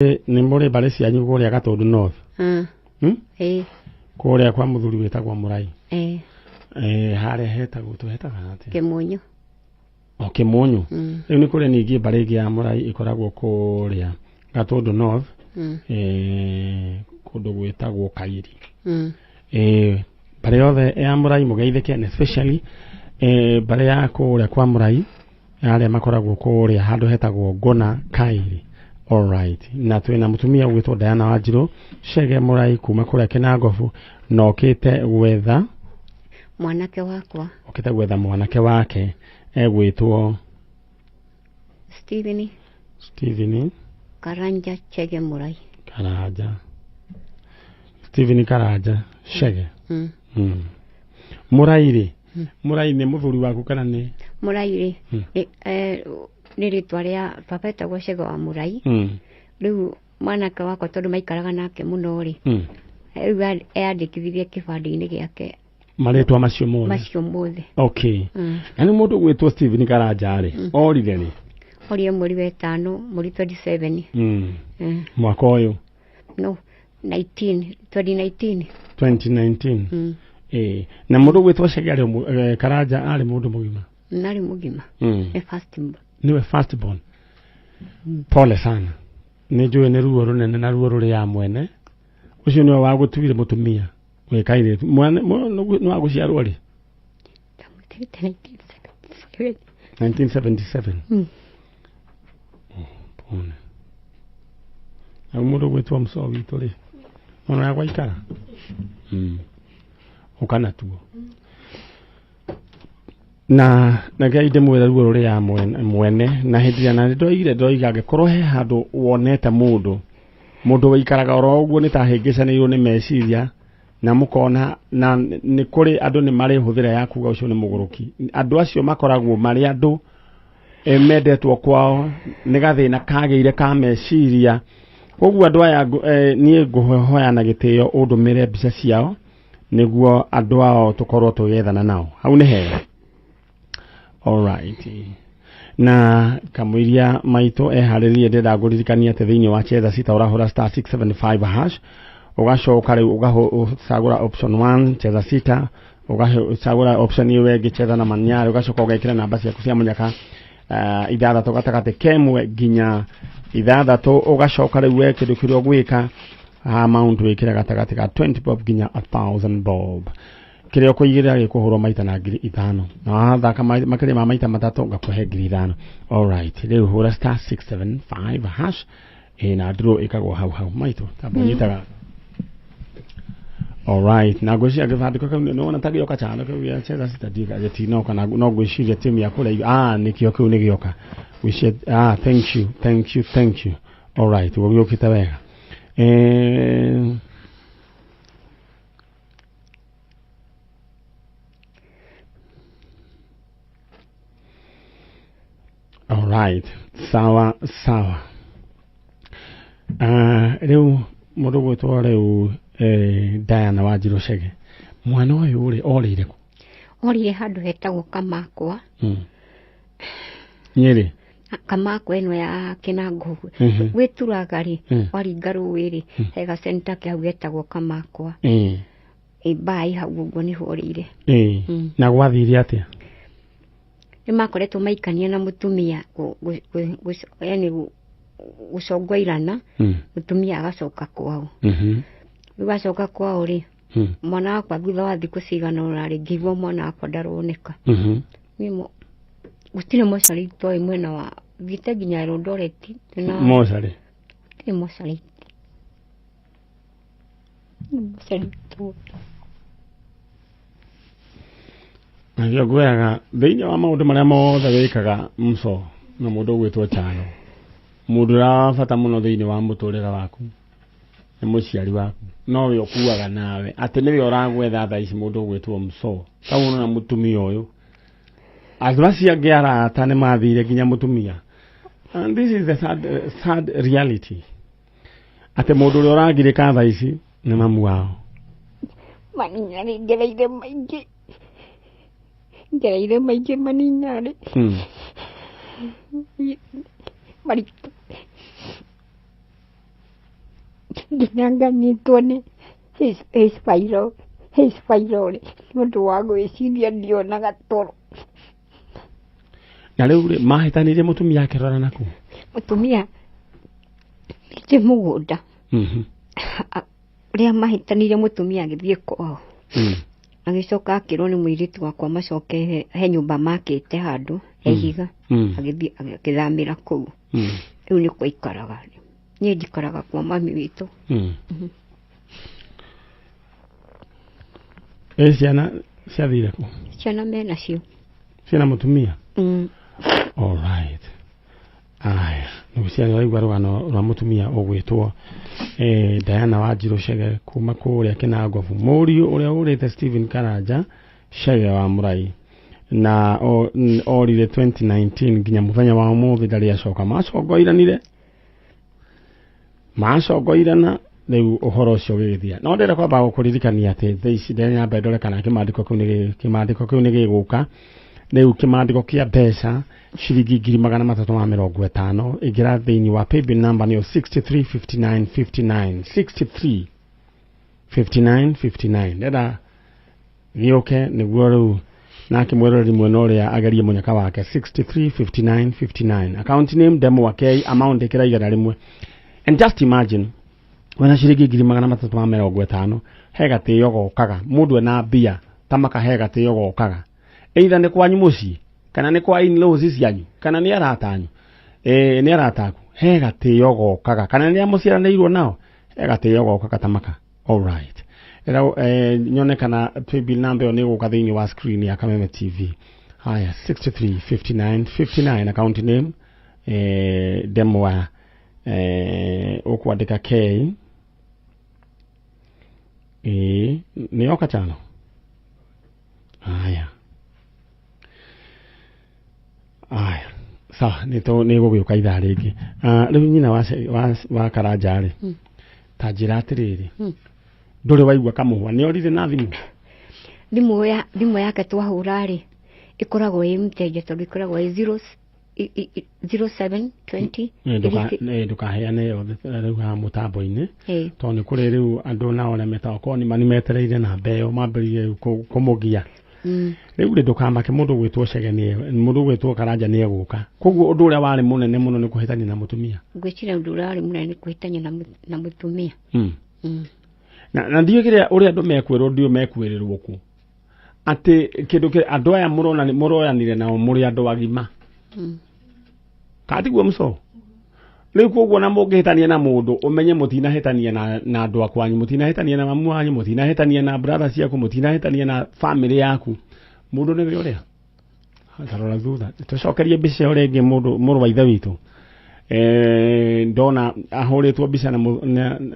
Nimbore bale cianyu kuria Gatundu North. Kuria kwa muthuri wetagwo Murai. Haria hetagwo tuhetaga ati. Kimunyu. Kimunyu. Riu ni kuria ningi bale ingi ya Murai ikoragwo kuria Gatundu North. Kundu gwetagwo Kairi. Bale yothe ya Murai mugeithike, especially bale ya kuria kwa Murai aria makoragwo kuria handu hetagwo Gona Kairi. All right. Na twina mutumia gwitwo Diana Wanjiru Chege Murai kuma kuria Kinangofu na okite gwetha mwanake wakwa. Okite gwetha mwanake wake egwitwo Steven Karanja Chege Murai. Karanja Steven Karanja Chege. Murai ri Murai ni muthuri waku kana ni Murai ri ni ritwa ria papa etagwo Chege wa Murai. Riu mwanake wakwa tondu maikaraga nake muno ri riu eandikithirie kibandi-ini giake maritwa macio mothe. Okay. Ani mundu gwitwo Steven Karanja ri orire ni orie mweri wa 5 mweri 27 mwaka uyu 2019. Na mundu gwitwo Chege ari Karanja ari mundu mugima. Nari mugima. Niwe first born. Pole sana. Nijue ni ruo runene na ruo ruri ya mwene. Ucio niwe wa gutuire mutumia. Wekaire mwana no aguciarwo ri 1977. Pone. Na mundu gwitwo Mso witu ri. Ona ya gwaikara. Ukana tuo. Na gaide mwera ruo ruri ya mwene na hindia na ndoiga ngikorwo he handu wonete mundu waikaraga oro uguo ni ta hingicanirwo ni meciria na mukona na ni kuri andu ni mari huthira ya kuga ucio ni muguruki. Andu acio makoragwo mari andu mendetwo kwao ni gathina kageire ka meciria. Koguo andu aya nie nguhoya na gitio undumire mbica ciao niguo andu ao tukorwo tugethana nao. Hau ni hega. All right. Na kamwiria maito eharirie ndenda nguririkania ati thiini wa Cheza Sita urahura star 675 hash ugacoka riu ugacagura option 1 Cheza Sita ugacagura option iyo wengi Cheza na Manyari ugacoka ugekira namba ciaku cia munyaka ithathatu gatagati kemwe nginya ithathatu ugacoka riu we kindu kiria gwika amount wikira gatagati ka 20 bob nginya 1000 bob. Kile kuigira gikuhurwo maita na 5,000 na thaka makire ma maita matatu ngakuhe 5,000. All right. Leo hura star 675 hash na draw ikagwo hau maito tabonyitaga. All right. Na gwecia gifandiko kau no na tagioka cyane kau ya Cheza Sita diga jetino kana no gwiciria timu ya kule nikio kau ni gioka. We should thank you. All right. Wogiokita wega. All right. Sawa. Riu mundu gwitwo riu Diana Wanjiru Chege. Mwana uyu uri orire ku? Orire handu hetagwo Kamakwa. Nyeri. Kamakwa eno ya Kinangofu. Wituraga ri waringa ruwi ri hega center kiau getagwo Kamakwa. Bai hau uguo ni horire. Na gwathire atia? Ni makoretwo maikania na mutumia yani gucongwairana mutumia agacoka kwao. Agacoka kwao ri mwana wakwa thutha wa thiku cigana urari ngigwo mwana wakwa ndaroneka. Nimo gutire mocarĩ toi mwena wa thite nginya Eldoret na mocarĩ ti mocarĩ tu. Nagio ngweaga thiini wa maundu maria mothe wikaga Mso na mundu gwitwo Chano. Mundu ra bata muno thiini wa muturira waku ni muciari waku no we okuaga nawe ati niwe uragwetha tha ici mundu gwitwo Mso kauna na mutumia uyu azwacia ngiara ta ni mathire nginya mutumia. And this is the sad reality. Ati mundu uri uragirika tha ici ni mamu wao. Maninyari ngereire maingi maninyari. nginya nyitwo nĩ spiral nĩũndũ wa gwĩciria ndionaga toro. Na rĩu rĩ mahĩtanĩire mũtumia akĩrora naku? Mũtumia nĩ mũgũnda rĩa mahĩtanĩire mũtumia agĩthiĩ kwao agĩcoka akĩrwo nĩ mũirĩtu wakwa macoke he nyũmba makĩte handũ ehiga agĩthiĩ agĩthamĩra kũu. Rĩu nĩkuo aikaraga. Niĩ njikaraga kwa mami witũ. Ciana ciathire kũ? Ciana menacio. Ciana mũtumia? All right. Aya, nĩguo ciana waigua rũgano rwa mũtumia ũgwĩtwo Diana Wanjiru Chege kuma kũrĩa Kĩnangobu. Mũriũ ũrĩa ũrĩte Stephen Karanja Chege wa Mũrai na orire 2019 nginya mũthenya wa ũmũthĩ ndarĩ acoka. Macogoirana rĩu ũhoro ũcio ũgĩgĩthia. No ndĩrenda kwamba gũkũririkania atĩ thaa ici nyambe ndore kana kĩmandĩko kĩu nĩ gĩgũka. Rĩu kĩmandĩko kĩa mbeca ciringi 350 ĩngĩra thĩinĩ wa paybill number nĩyo 635959 635959. Ndĩrenda gĩũke nĩguo rĩu nake mwĩroreri mwena ũrĩa agerie mũnyaka wake 635959. Account name Demo K, amount ĩkĩra 100. And just imagine wena ciringi 350 he gatĩo gokaga mũndũ ena mbia tamaka he gatĩo gokaga either nĩ kwanyu mũciĩ kana nĩ kwa in-laws cianyu kana nĩ aratanyu nĩ arataku he gatĩo gokaga kana nĩ amũciaranĩirwo nao he gatĩo gokaga tamaka. All right. Nyone kana paybill number nĩ gũka thĩinĩ wa screen ya Kameme TV. Haya 635959 account name Demo ũkwandĩka K nĩ yoka chano. Haya sawa nĩ gũgĩũka ithaa rĩngĩ. Rĩu nyina wa Karanja rĩ ta njĩra atĩrĩrĩ ndũrĩ waigua kamũhwa nĩ orire na thimũ yake twahũra rĩ ĩkoragwo ĩ mteja tondũ ĩkoragwo ĩ 0720 ndũkaheane yothe rĩu ha mũtambo-inĩ tondũ nĩ kũrĩ rĩu andũ nao arĩa metagwo korwo nĩ metereire namba ĩyo mambĩrĩrie kũmũgia. Rĩu rĩ ndũkamake mũndũ gwĩtwo Chege mũndũ gwĩtwo Karanja nĩ egũka. Koguo ũndũ ũrĩa warĩ mũnene mũno nĩ kũhĩtania na mũtumia. Ngwĩciria ũndũ ũrĩa warĩ mũnene nĩ kũhĩtania na mũtumia. Na ndiyo kĩrĩa ũrĩa andũ mekwĩrwo ndiyo mekwĩrĩrwo ku atĩ kĩndũ kĩrĩa andũ aya mũroyanire nao mũrĩ andũ agima katiguo mũco. Rĩu koguo na mũngĩhĩtania na mũndũ ũmenye mũtinahĩtania na andũ akwanyu, mũtinahĩtania na mamu wanyu, mũtinahĩtania na brother ciaku, mũtinahĩtania na family yaku. Mũndũ nĩ ũrĩa tarora thutha tũcokerie mbica ĩyo rĩngĩ mũrũ wa ithe witũ ndona ahũrĩtwo mbica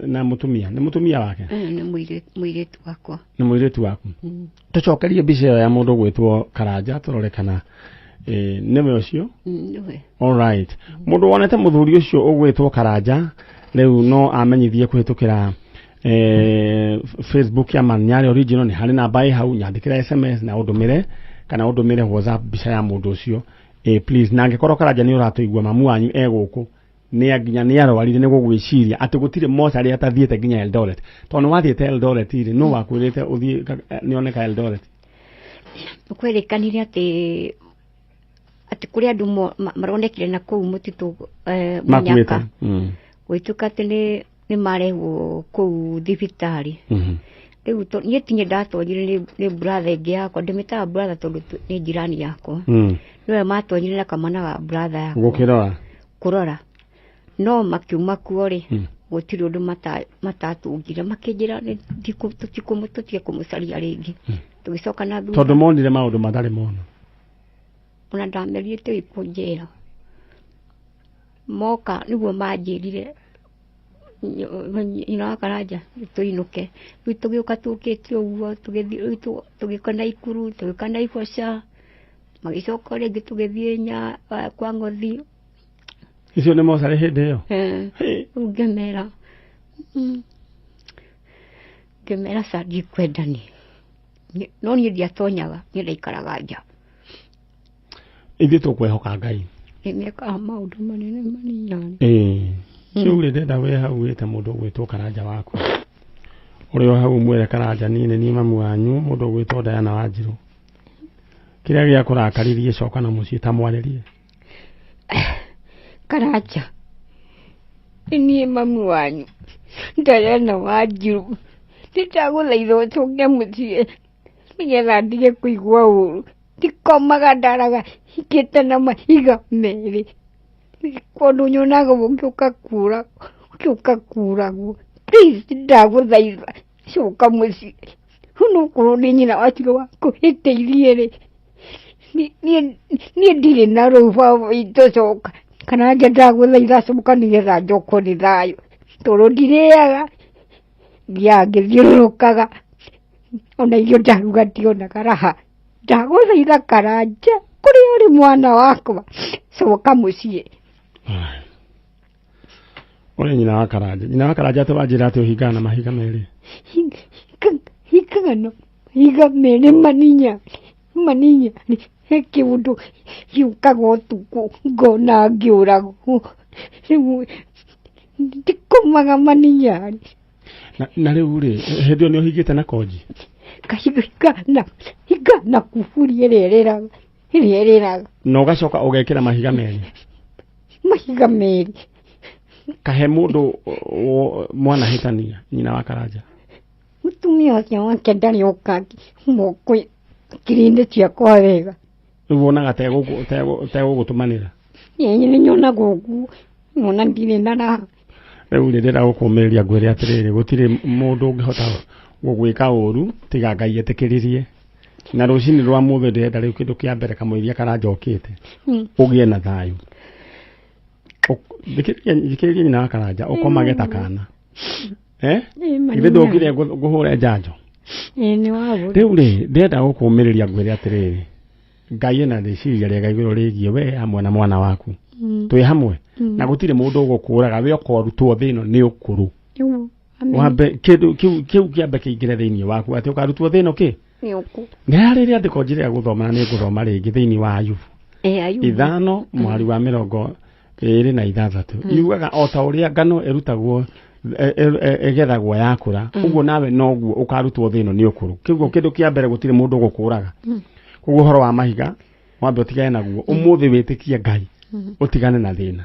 na mũtumia. Nĩ mũtumia wake? Nĩ mũirĩtu wakwa. Nĩ mũirĩtu waku. Tũcokerie mbica ĩyo ya mũndũ gwĩtwo Karanja tũrore kana nĩwe ũcio. All right. Mũndũ wonete mũthuri ũcio ũgwĩtwo Karanja rĩu no amenyithie kũhĩtũkĩra Facebook ya Manyari Original. Nĩ harĩ namba hau, nyandĩkĩra SMS na ũndũmĩre kana ũndũmĩre WhatsApp mbica ya mũndũ ũcio. Please na angĩkorwo Karanja nĩ ũratũigua mamu wanyu egũkũ nginya nĩ arwarire nĩ gũgwĩciria atĩ gũtirĩ mocarĩ atathiĩte nginya Eldoret tondũ wathiĩte Eldoret rĩ no wakwĩrĩte ũthiĩ nĩoneka Eldoret. Kwĩrĩkanire atĩ kũrĩ andũ maronekire na kũu mũtitũ Munyaka gwĩtuĩka atĩ nĩ marehwo kũu thibitarĩ. Rĩu niĩ tinye ndatonyire nĩ brother ĩngĩ yakwa ndĩmĩtaga brother tondũ nĩ njirani yakwa. Nĩwe matonyire na kamwana ga brother yakwa kũrora no makiuma kuo rĩ gũtirĩ ũndũ matatũngire makĩnjĩra tũtige kũmũcaria rĩngĩ. Tũgĩcoka na thutha tondũ monire maũndũ matarĩ mona. Ona ndamerĩte iko njera moka nĩguo manjĩrire nyina wa Karanja tũinũke. Rĩu tũgĩũka tũkĩte ũguo tũgĩũka Naikuru tũgĩũka Naivasha magĩcoka rĩngĩ tũgĩthiĩ kwa Ng'othi. Icio nĩ mocarĩ hĩndĩ ĩyo? Rĩu ngĩmera ca ndikwendani no niĩ ndiatonyaga niĩ ndaikaraga nja. Ithuĩ tũkwĩhoka Ngai. Nĩmekaga maũndũ manene manini. Riu ri ndenda we hau wite mundu gwitwo Karanja waku uri o hau mwere Karanja ni mamu wanyu mundu gwitwo Diana Wanjiru kiria gia kurakaririe coka na mucii ta mwaririe Karanja ni mamu wanyu Diana Wanjiru ndaguthaitha ucoke mucii nigetha ndige kuigua uru ndikomaga ndaraga hikite na mahiga meri kondu nyonaga ukiuka kuragwo please ndaguthaitha coka mucii huno kurudi nyina watigo wakuhiteirie ri ni ndiri na ruva ito coka kana ndaguthaitha coka nigetha njoko ni thayo toro ndiriaga ngithiururukaga ona irio ndaruga ndionaga raha ndaguthaitha Karanja kuria uri mwana wakwa coka mucii uri nyina wa Karanja te wanjira ati uhingana na mahiga meri hikaga no mahiga meri maninya he kiundu giukaga utuku ngona ngiuragwo ndikomaga maninya na riu ri hindi ni uhingite na koji higana kuburi ereraga no gacoka ugekira mahiga meri kahe mundu mwana hitania nyina wa Karanja mutumia ucio wake ndari ukaki moko kirinde ciakwa wega ubonaga tegugutumanira ni nyona guku mona ndire ndara riu ndira gukumiria ngwire atiriri gutire mundu ungihota gugwika uru tiga Ngai etikiririe na rucini rwa muthe ndenda riu kindu kia mbere kamwiria Karanja okite ugie na thayu thikiriria nyina wa Karanja ukomage takana ithe ndokire nguhure njanjo ni wabo riu ri ndenda gukumiriria ngwire atiriri Ngai ena riciria riega iguru rigie we hamwe na mwana waku twi hamwe na gutire mundu ugukuraga we ukorutwo thino ni ukuru wambe kindu kiu kiambe kiingire thiini waku ati ukarutwo thino ki ni ukuru na riria ndiko njire guthoma ni nguthoma ringi thiini wa Ayubu ithano mwari wa 26 yugaga o ta uria ngano erutagwo egethagwo yakura uguo nawe noguo ukarutwo thino ni ukuru kiguo kindu kia mbere gutire mundu ugukuraga kuguo horo wa mahiga wambe utigane naguo umuthi witikie Ngai utigane na thina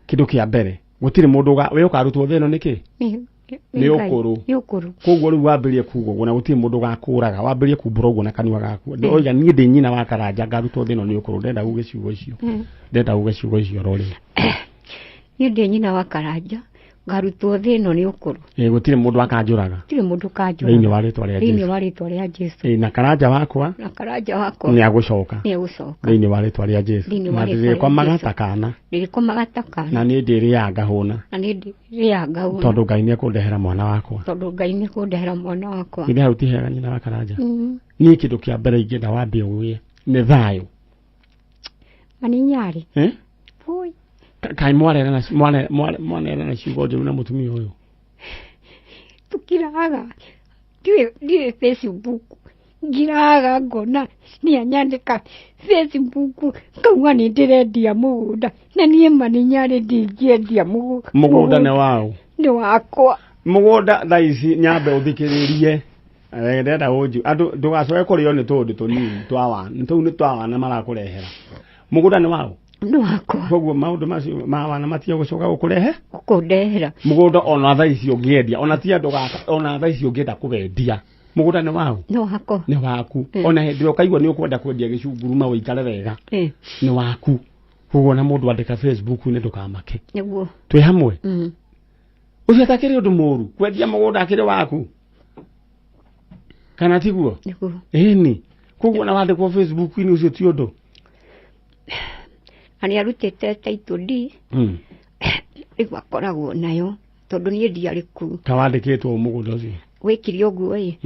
kindu kia mbere gutire mundu we ukarutwo thino niki ni ukuru kuguo riu wambirie kuguo na gutire mundu gakuraga wambirie kumbura uguo na kanua gaku oiga nie ndi nyina wa Karanja ngarutwo thino ni ukuru ndenda uge ciugo icio rori nie ndi nyina wa Karanja ngarutwo thino ni ukuru gutire mundu akanjuraga thiini wa ritwa ria Jesu na Karanja wakwa ni agucoka thiini wa ritwa ria Jesu na ndirikomaga takana na ni ndiriaga ngahuna tondu Ngai ni ekundehera mwana wakwa ithe hau tihega nyina wa Karanja ni kindu kia mbere ingenda wambe ugie ni thayu maninyari kai mwarera na ciugo njuru na mutumia uyu tukiraga ndiwe Facebook ngiraga ngona ni anyandika Facebook kauga ni ndirendia mugunda na nie maninyari ndingiendia mugunda ni wao ni wakwa mugunda thaici nyambe uthikiririe ndenda unju andu ndugacoke kurio ni tundu tunini twawana marakurehera mugunda ni wao no wako koguo maundu macio mawana matia gucoka gukurehe gukundehera mugunda ona thaici ungiendia ona ti andu gaka ona thaici ungienda kuwendia mugunda ni wao no wako ni waku ona hindi ukaigua ni ukwenda kwendia gicunguruma uikare wega ni waku koguo na mundu andika Facebook ni ndukamake niguo twi hamwe ucio takiri undu muru kwendia mugunda akiri waku kana tiguo niguo ni koguo na wandikwo Facebook ni ucio ti undu ani arutete title D igwakoragwo nayo tondu nie ndiari ku kawandikitwo mugunda ucio wikiri oguo nie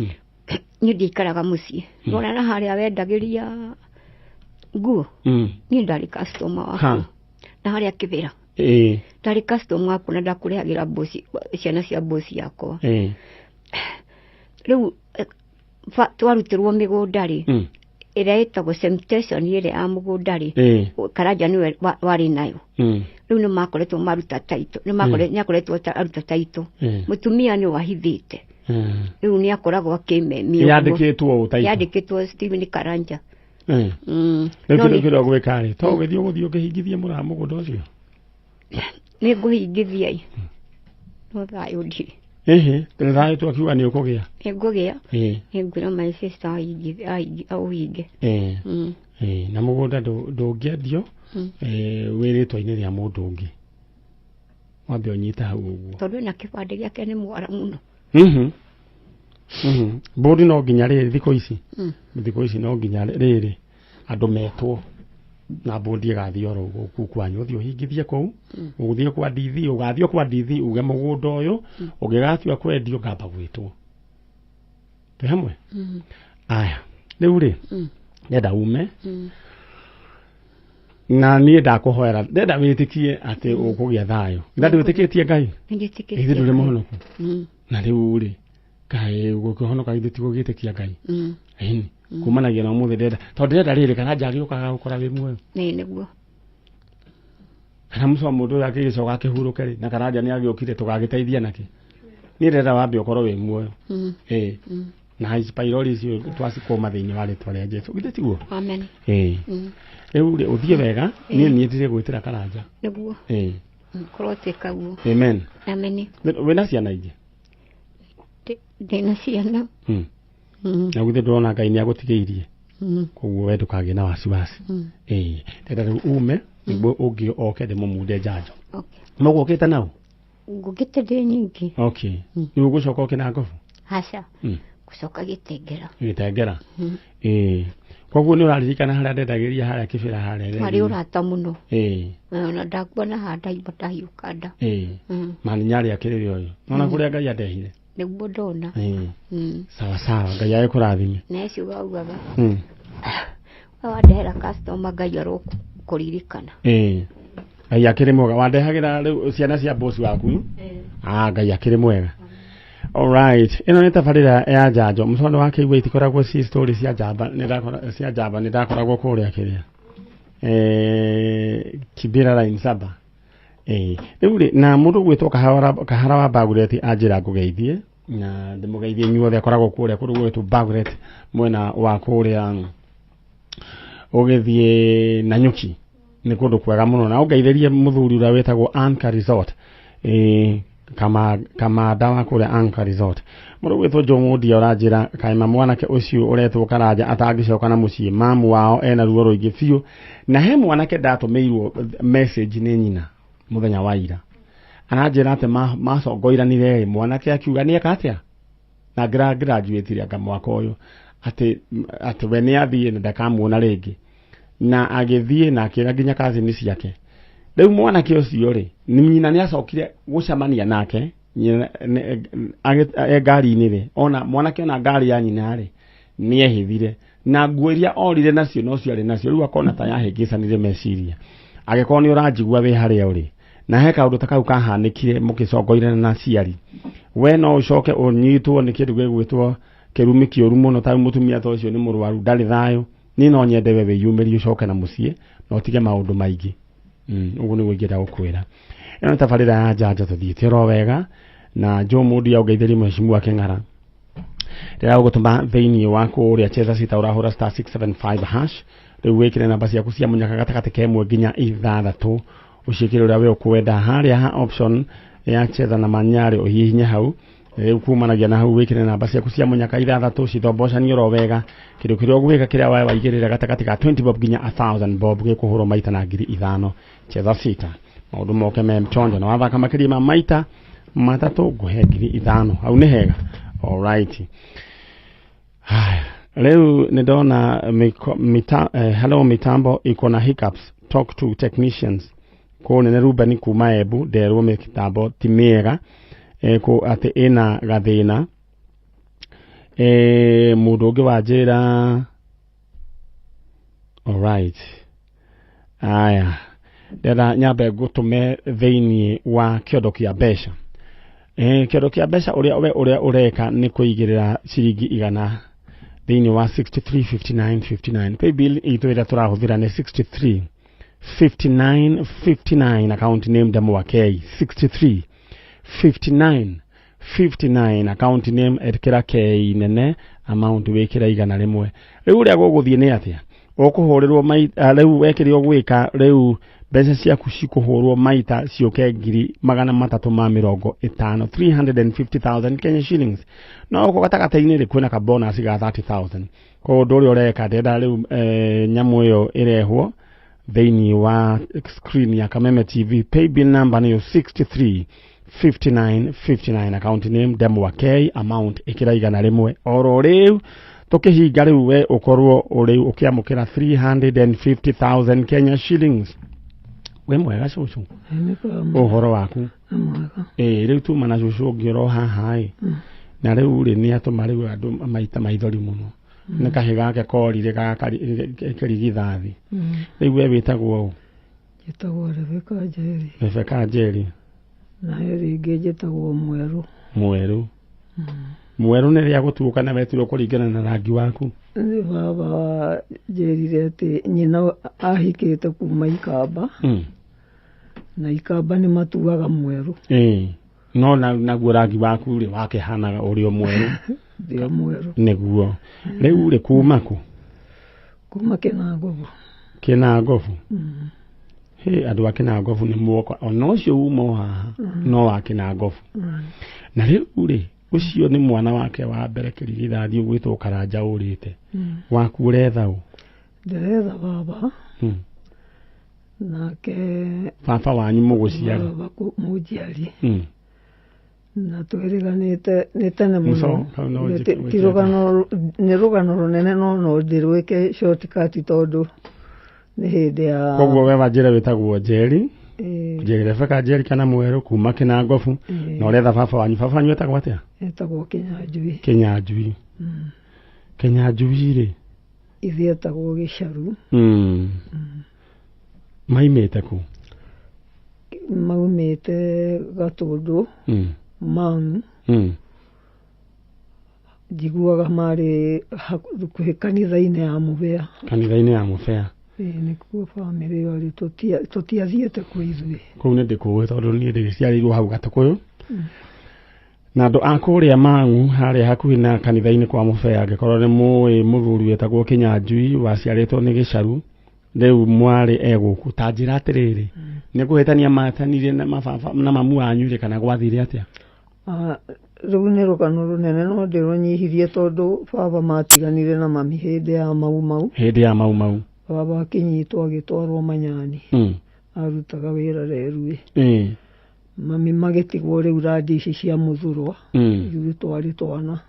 ndiikaraga mucii nona na haria wendagiria nguo nie ndari customer waku na haria kibira ndari customer waku na ndakurehagira bosi ciana cia bosi yakwa riu twarutirwo migunda ri ĩrĩa ĩtagwo temptation ĩrĩa ya mũgũnda rĩ Karanja nĩwe warĩ nayo rĩu nĩ makoretwo maruta taito nĩ akoretwo aruta taito mũtumia nĩ wahithĩte rĩu nĩ akoragwo akĩmemia yandĩkĩtwo Stephen Karanja rĩu kĩrĩa gwĩka rĩ to gũthiĩ ũkĩhingithie mũgũnda ũcio nĩ ngũhingithia no thayũ ndirĩ thayo twakiuga nĩ ũkũgĩa ngũgĩa ngwĩra my sister auhinge na mũgũnda ndũngĩendio wĩrĩtwa-inĩ rĩa mũndũ ũngĩ wambe ũnyita hau ũguo tondũ na kĩbandĩ gĩake nĩ mwara mũno mbũndi no nginya rĩrĩ thikũ ici no nginya rĩrĩ andũ metwo na mbũndi ĩgathiĩ oro gũkũ kwanyu ũthiĩ ũhingithie kũu ũgũthiĩ kwa DV ũgathiĩ kwa DV uge mũgũnda ũyũ ũngĩgatua kwendio ngamba gwĩtwo tũ hamwe aya rĩu rĩ ndenda ume na niĩ ndakũhoera ndenda wĩtĩkie atĩ ũkũgĩa thayũ ndenda wĩtĩkĩtie Ngai ithe ndũrĩ mũhonoku na rĩu rĩ Ngai gũkĩhonoka ithe ti gũgĩtĩkia Ngai kumanagia na mũthĩ ndenda tondũ ndenda rĩrĩ Karanja agĩũkaga gũkora wĩ muoyo nĩguo kana mũco mũndũ ũyũ akĩgĩcoka akĩhurũke rĩ na Karanja nĩ agĩũkire tũgagĩteithia nake niĩ ndenda wambe ũkorwo wĩ muoyo na Pylori icio twacikũma thĩinĩ wa rĩtwa rĩa Jesũ githĩ tiguo amen rĩu ũthiĩ wega niĩ nĩndire gwĩtĩra Karanja nĩguo korwo twĩka guo amen wĩna ciana ingĩ ndĩna ciana na githĩ ndũrona Ngai nĩ agũtigĩirie koguo we ndũkagĩe na wasiwasi ndenda rĩu ume nĩguo ũngĩ oke ndĩmũmunde njanjo mũguo ũkĩte naũ ngũkĩte ndĩ nyingĩ rĩu ũgũcoka ũkĩ na ngobu haca gũcoka gĩtengera koguo nĩ ũraririkana harĩa ndendagĩria harĩa kĩbĩra harĩa marĩ ũrata mũno ona ndakuona handaiba ndahiũka nda maninyarĩ akĩrĩrĩ ũyũ ona kũrĩa Ngai andehire nĩguo ndona sawa Ngai agĩkũrathime neciuga augaga wandehera customer Ngai arokũririkana Ngai akĩrĩ mwega wandehagĩra rĩu ciana cia bosi waku Ngai akĩrĩ mwega alright ĩno nĩ tabarĩra ya njanjo mũcono wake igwe itikoragwo ci story cia njamba nĩ ndakoragwo kũrĩa kĩrĩa Kibera line saba rĩu na mũndũ gwĩtwo kahara wa Bagureti anjĩra ngũgeithie na ndĩmũgeithie inyuothe akoragwo kũrĩa kũndũ gwĩtwo Bagureti mwena wa kũrĩa ũgĩthiĩ Nanyuki nĩ kũndũ kwega mũno na ũngeithĩrie mũthuri ũrĩa wĩtagwo Anka Resort kama dawa kũrĩa Anka Resort mũndũ gwĩtwo Jomodia ũranjĩra kaima mwanake ũcio ũretwo Karanja atangĩcoka na mũciĩ mamu wao ena ruo rũingĩ biũ na he mwanake ndatũmĩirwo message nĩ nyina mũthenya wa ira aranjĩra atĩ macongoiranire mwanake akiuga nĩ eka atĩa na graduate anga mwaka ũyũ atĩ we nĩ athiĩ na ndakamuona rĩngĩ na agĩthiĩ na akĩra nginya kazini ciake rĩu mwanake ũcio rĩ nyina nĩ acokire gũcemania nake ngari-inĩ rĩ ona mwanake ona ngari ya nyina rĩ nĩ ehithire na nguo iria orire nacio no ciarĩ nacio rĩu akona ta yahĩngĩcanire meciria agĩkorwo nĩ ũranjigua wĩ harĩa ũrĩ na he kaũndũ ta kau kahanĩkire mũgĩcongoirana na ciari we no ũcoke ũnyitwo nĩ kĩndũ gĩgwĩtwo kĩrumi kĩũru mũno ta mũtumia ta ũcio nĩ mũrwaru ndarĩ thayũ niĩ no nyende we wĩyumĩrie ũcoke na mũciĩ na ũtige maũndũ maingĩ ũguo nĩguo ingĩenda gũkwĩra ĩno nĩ tabarĩra ya njanjo tũthiĩte oro wega na Jomodia ũngeithĩrie mheshimiwa Kĩng'ara rĩrĩa ũgũtũma thĩinĩ wa kũrĩa Cheza Sita ũrahũra *675# rĩu wĩkĩre namba ciaku cia mũnyaka gatagatĩ ka 1 nginya 6 ũciĩkĩre ũrĩa we ũkwenda harĩa ha option ya Cheza na Manyarĩ ũhihinye hau rĩu kumanagia na hau wĩkĩre namba ciaku cia mũnyaka 6 cithombocanie oro wega kĩndũ kĩrĩa ũgwĩka kĩrĩa wae waigĩrĩra gatagatĩ ka 20 bob nginya 1000 bob gĩkũhũrwo maita na 5,000 Cheza Sita maũndũ moke me mchonjo na wathaka makĩria ma maita matatũ ngũhe 5,000 hau nĩ hega alright leo nidona hello mitambo iko na hiccups talk to technicians ko nene Ruben kuma Embu nderwo mitambo ti miega ko ati ina gathina mundu ungi wanjira alright aya ndera nyambe gutume theini wa kiondo kia besha kiondo kia besha uria ureka ni kuigirira ciringi 100 thini wa 635959 paybill itu ira turahuthira ni 635959 account name Ndemu wa K 635959 account name etkira K nene amount wekira igana rimwe riu ria guguthie ni atia ukuhurirwo maita riu wekirio gwika riu mbeca ciaku cikuhurwo maita cioke ngiri 350,000 350,000 Kenya shillings no uko gatagataini ri kwina ka bonus ga 30,000 ko ndori ureka ndenda riu nyamu iyo irehwo thini wa screen ya Kameme TV paybill number ni 635959 account name Ndemu wa K amount ikira igana rimwe oro riu tukihinga riu we ukorwo uri ukiamukira 350,000 Kenya shillings we mwega cucu uhoro waku riu tuma na cucu ngiro haha na riu ri ni atuma riu andu maita maithori muno ni kahiga ke korire karigithathi riu we witagwo Rebecca Njeri na ringi njitagwo mweru ni ria gutuka na wetirwo kuringana na rangi waku ni baba njerire ati nyina ahikite kuma Ikamba na Ikamba ni matuaga mweru no naguo rangi waku ri wakihanaga uri mweru ndio mweru niguo riu ri kuma Kinangovu andu a Kinangovu ni muoka ona ucio umo haha no wa Kinangovu na riu ri ucio ni mwana wake wa mbere kirigithathi ugwitwo Karanja urite waku uretha nderetha baba nake baba wanyu muguciari mujiari na twiriganite ni tene muno ni rugano runene no ndirwike shortcut tondu ni hindi ya koguo we Wanjira witagwo Njeri Njeri Rebecca Njeri kana mweru kuma Kinangovu na uretha baba wanyu wetagwo atia etagwo Kinyanjui ri ithe etagwo Gicaru maimite ku maumite Gatundu Mangu njiguaga mari hakuhi kanitha-ini ya Mubea nikuo family yari tutiathiete ku ithui kuu ni ndikuwe tondu ni ndiciarirwo hau Gatukuyu na andu a kuria Mangu haria hakuhi na kanitha-ini kwa Mubea ngikorwo ni muthuri wetagwo Kinyanjui waciaritwo ni Gicaru riu mwari eguku ta njira atiriri ni kuhitania matanire na mababa na mamu wanyu ri kana gwathire atia riu ni rugano runene no ndirunyihirie tondu baba matiganire na mami hindi ya mau baba akinyitwo agitwarwo Manyani arutaga wira Rerui mami magitigwo riu randi ici cia Muthurwa igitwari twana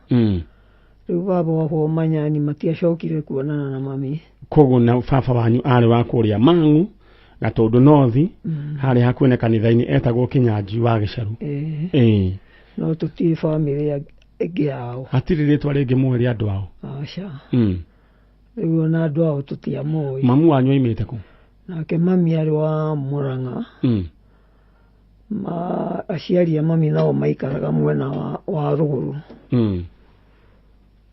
riu baba wahwo Manyani matiacokire kuonana na mami koguo na baba wanyu ari wa kuria Mangu Gatundu North hari hakuine kanitha-ini etagwo Kinyanjui wa Gicaru no tuti family ingi yao atiri ritwa ringi mweri andu ao aca riu na andu ao tutiamoi mamu wanyu aimite ku nake mami ari wa Murang'a aciari a mami nao maikaraga mwena wa ruguru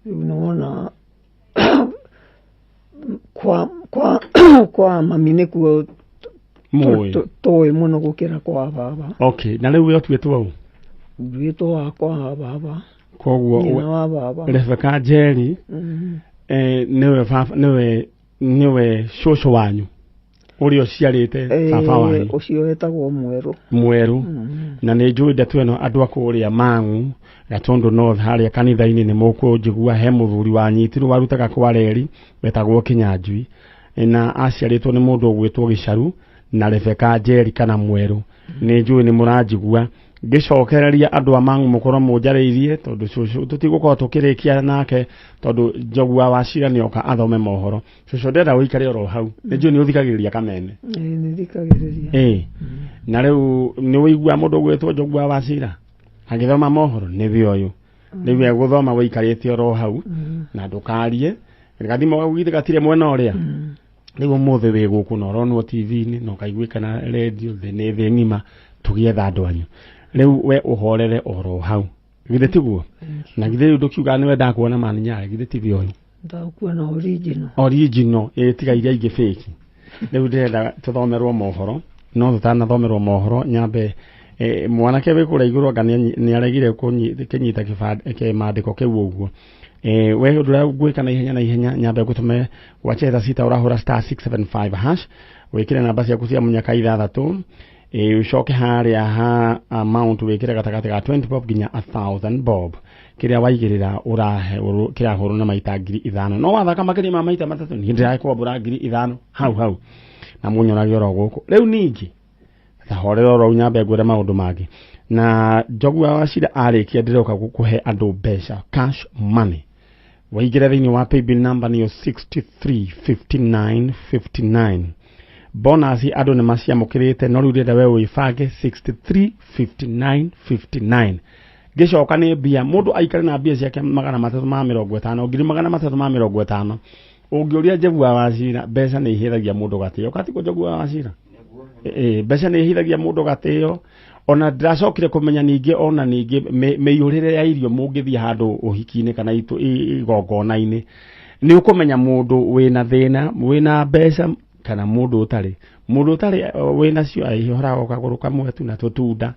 riu nona kwa mami nikuo toi muno gukira kwa baba na riu we tuitwo ndwito wakwa baba koguo Rebecca Njeri niwe shosho wanyu uri uciarite baba wanyu ucio etagwo mweru na ni njui ndeto ino andu akuria Mangu Gatundu North haria kanitha-ini ni mukunjigua he muthuri wanyitirwo warutaga kwa Reri wetagwo Kinyanjui na aciaritwo ni mundu ugwitwo Gicaru na Rebecca Njeri kana mweru ni njui ni muranjigua ngicokereria andu a Mangu mukorwo munjariirie tondu cucu tutigukorwo tukirikia nake tondu njogua Wachira ni oka athome mohoro cucu ndenda uikare oro hau ni njui ni uthikagiriria Kameme ni thikagiriria na riu ni uigua mundu gwetwo njogua Wachira agithoma mohoro ni bioyu riu eguthoma wikarite oro hau na ndukarie gathimo wagwite gatire mwena uria riu muthe wi guku na oronwo TV-ini no kaiguika na radio the ngima tugietha andu anyu riu we uhorere oro hau githe tiguo na githe ndukiuga ni wenda kuona Mani Nyari githe TV oyu ndakuona original tiga iria ingĩ fake rĩu ndĩrenda tũthomerwo mohoro no tũtanathomerwo mohoro nyambe mwanake wĩ kũrĩa igũrũ anga nĩaregire kũnyita kĩmandĩko kĩu ũguo we ndũragwĩka na ihenya nyambe ngũtũme gwacheza sita ũrahũra *675# wĩkĩre namba ciaku cia mũnyaka 6 ucoke harĩa ha amount wĩkĩre gatagatĩ ga 20 bob nginya 1000 bob kĩrĩa waigĩrĩra kĩrahũrwo na maita 5,000 no wathaka makĩria ma maita 3 nĩ ndĩrakwambũra 5,000 hau na mũnyoragia oro gũkũ rĩu ningĩ tahorera oro nyambe ngwĩre maũndũ mangĩ na Njogu wa Wachira arĩkia ndĩroka gũkũhe andũ mbeca cash money waigĩre thĩinĩ wa paybill number nĩyo 635959 bonus andũ nĩ maciamũkĩrĩte no rĩu ndĩrenda wewe wĩbange 635959 gĩcoka nĩ mbia mũndũ aikare na mbia ciake 350 ngiri 350 ũngĩũria Njogu wa Wachira mbeca nĩ ihithagia mũndũ gatĩo katiko Njogu wa Wachira mbeca nĩ ihithagia mũndũ gatĩo ona ndĩracokire kũmenya ningĩ ona ningĩ mĩiyũrĩre ya irio mũngĩthiĩ handũ ũhiki-inĩ kana igongona-inĩ nĩ ũkũmenya mũndũ wĩna thĩna wĩna mbeca kana mũndũ ũtarĩ wĩna cio aihoraga kagũrũ kamwe tu na tũtunda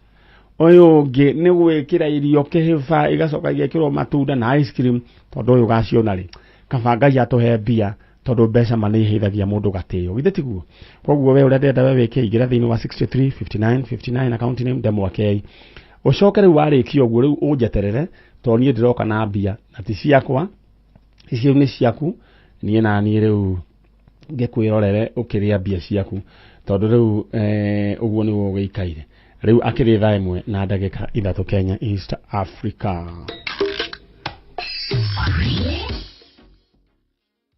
ũyũ ũngĩ nĩ gwĩkĩra irio kĩhĩba igacoka igekĩrwo matunda na ice cream tondũ ũyũ gaciona rĩ kabangai atũhe mbia tondũ mbeca ma nĩ ihithagia mũndũ gatĩo githĩ tiguo koguo we ũrĩa ndĩrenda we wĩke igĩra thĩinĩ wa 635959 account name Ndemwakei ũcoke rĩu warĩkia ũguo rĩu ũnjeterere tondũ niĩ ndĩroka na mbia na ti ciakwa icio nĩ ciaku niĩ na niĩ rĩu ngĩkwĩrorere ũkĩrĩa mbia ciaku tondũ rĩu ũguo nĩguo gĩikaire rĩu akĩrĩ thaa 1 na ndagĩka 3 Kenya East Africa.